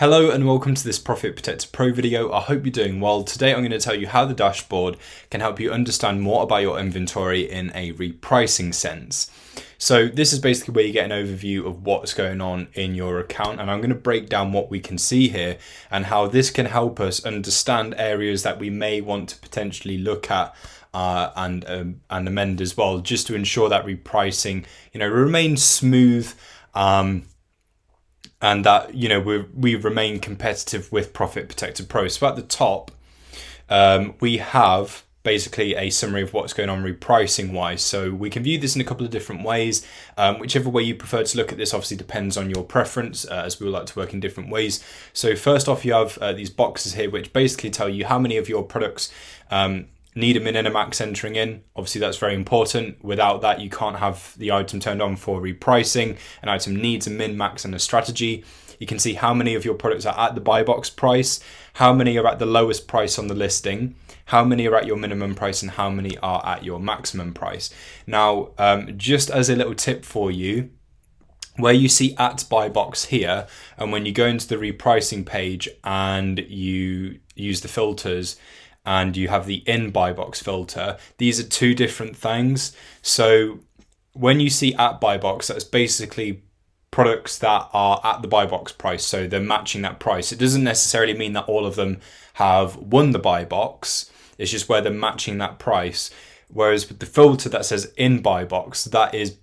Hello and welcome to this Profit Protector Pro video. I hope you're doing well. Today I'm going to tell you how the dashboard can help you understand more about your inventory in a repricing sense. So this is basically where you get an overview of what's going on in your account, and I'm going to break down what we can see here and how this can help us understand areas that we may want to potentially look at and amend as well, just to ensure that repricing remains smooth and that we remain competitive with Profit Protector Pro. So at the top, we have basically a summary of what's going on repricing wise. So we can view this in a couple of different ways. Whichever way you prefer to look at this obviously depends on your preference, as we would like to work in different ways. So first off, you have these boxes here, which basically tell you how many of your products need a min and a max entering in. Obviously that's very important. Without that, you can't have the item turned on for repricing. An item needs a min, max and a strategy. You can see how many of your products are at the buy box price, how many are at the lowest price on the listing, how many are at your minimum price, and how many are at your maximum price. Now, just as a little tip for you, where you see at buy box here, and when you go into the repricing page and you use the filters, and you have the in buy box filter, these are two different things. So when you see at buy box, that's basically products that are at the buy box price, so they're matching that price. It doesn't necessarily mean that all of them have won the buy box, it's just where they're matching that price. Whereas with the filter that says in buy box, that is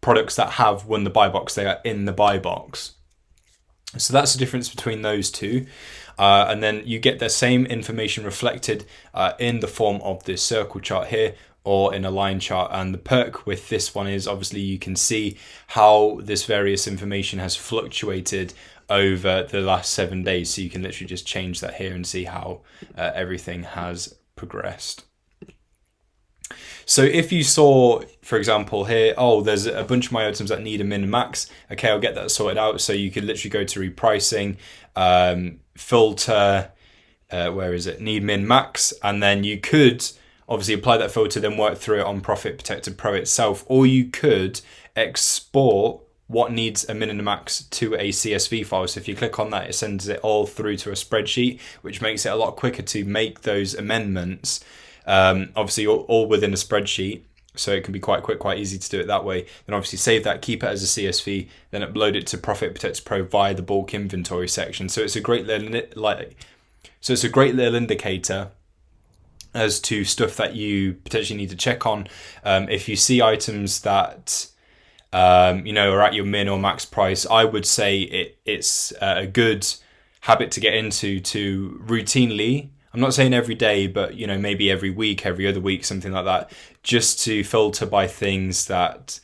products that have won the buy box, they are in the buy box. So that's the difference between those two. And then you get the same information reflected in the form of this circle chart here, or in a line chart. And the perk with this one is obviously you can see how this various information has fluctuated over the last 7 days. So you can literally just change that here and see how everything has progressed. So if you saw, for example, here, there's a bunch of my items that need a min and max. Okay, I'll get that sorted out. So you could literally go to repricing, filter, need min max, and then you could obviously apply that filter, then work through it on Profit Protector Pro itself, or you could export what needs a min and a max to a CSV file. So if you click on that, it sends it all through to a spreadsheet, which makes it a lot quicker to make those amendments. Obviously all within a spreadsheet, so it can be quite quick, quite easy to do it that way. Then obviously save that, keep it as a CSV, then upload it to Profit Protector Pro via the bulk inventory section. So it's a great little indicator as to stuff that you potentially need to check on. If you see items that are at your min or max price, I would say it's a good habit to get into to routinely, I'm not saying every day, but maybe every week, every other week, something like that, just to filter by things that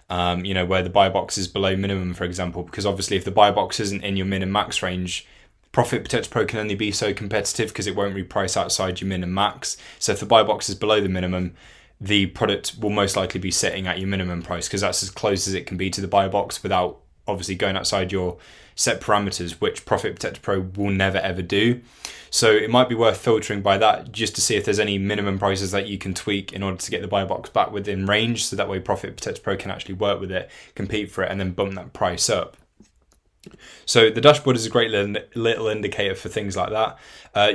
where the buy box is below minimum, for example. Because obviously if the buy box isn't in your min and max range, Profit Protector Pro can only be so competitive because it won't reprice outside your min and max. So if the buy box is below the minimum, the product will most likely be sitting at your minimum price, because that's as close as it can be to the buy box without obviously going outside your set parameters, which Profit Protector Pro will never ever do. So it might be worth filtering by that, just to see if there's any minimum prices that you can tweak in order to get the buy box back within range, so that way Profit Protector Pro can actually work with it, compete for it, and then bump that price up. So the dashboard is a great little indicator for things like that.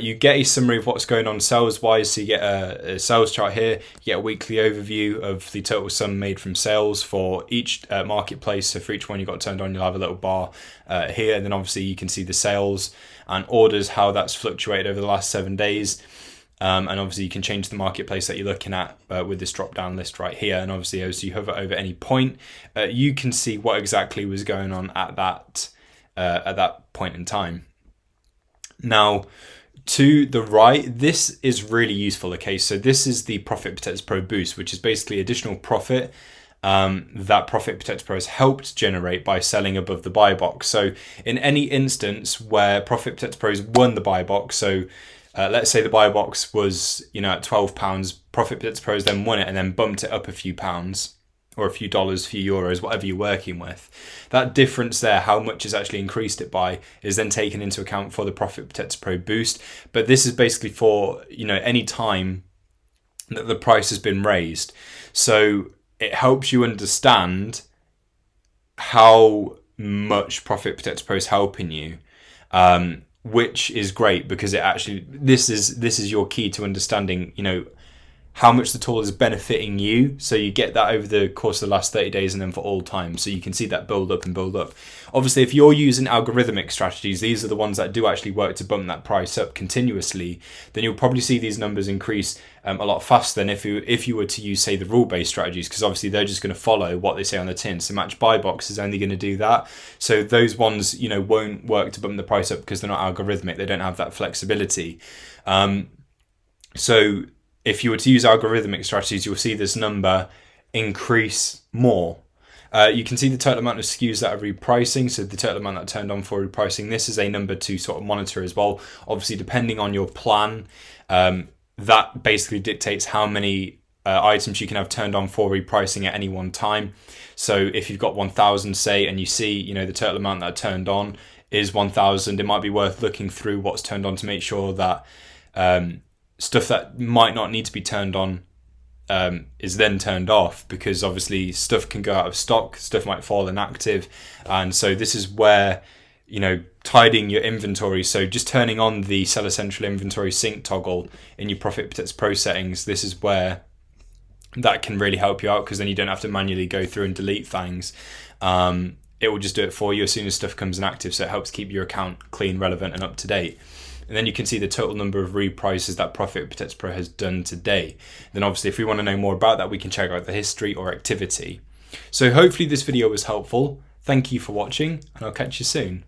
You get a summary of what's going on sales wise. So you get a sales chart here, you get a weekly overview of the total sum made from sales for each marketplace. So for each one you got turned on, you'll have a little bar here, and then obviously you can see the sales and orders, how that's fluctuated over the last 7 days. And obviously you can change the marketplace that you're looking at with this drop down list right here. And obviously as you hover over any point, you can see what exactly was going on at that point in time. Now, to the right, this is really useful. Okay, so this is the Profit Protector Pro Boost, which is basically additional profit that Profit Protector Pro has helped generate by selling above the buy box. So in any instance where Profit Protector Pro has won the buy box, so let's say the buy box was at £12, Profit Protector Pro has then won it and then bumped it up a few pounds, or a few dollars, a few euros, whatever you're working with. That difference there, how much it's actually increased it by, is then taken into account for the Profit Protector Pro Boost. But this is basically for any time that the price has been raised. So it helps you understand how much Profit Protector Pro is helping you. which is great because it actually, this is your key to understanding, you know, how much the tool is benefiting you. So you get that over the course of the last 30 days and then for all time. So you can see that build up and build up. Obviously, if you're using algorithmic strategies, these are the ones that do actually work to bump that price up continuously, then you'll probably see these numbers increase a lot faster than if you were to use, say, the rule-based strategies, because obviously they're just going to follow what they say on the tin. So match buy box is only going to do that. So those ones, you know, won't work to bump the price up because they're not algorithmic. They don't have that flexibility. So if you were to use algorithmic strategies, you'll see this number increase more. You can see the total amount of SKUs that are repricing, so the total amount that turned on for repricing. This is a number to sort of monitor as well. Obviously, depending on your plan, that basically dictates how many items you can have turned on for repricing at any one time. So if you've got 1,000, say, and you see, you know, the total amount that turned on is 1,000, it might be worth looking through what's turned on to make sure that stuff that might not need to be turned on is then turned off, because obviously stuff can go out of stock, stuff might fall inactive. And so this is where, you know, tidying your inventory, so just turning on the Seller Central Inventory Sync toggle in your Profit Protect Pro settings, this is where that can really help you out, because then you don't have to manually go through and delete things. It will just do it for you as soon as stuff comes inactive, so it helps keep your account clean, relevant and up to date. And then you can see the total number of reprices that Profit Protect Pro has done today. Then obviously if we want to know more about that, we can check out the history or activity. So hopefully this video was helpful. Thank you for watching, and I'll catch you soon.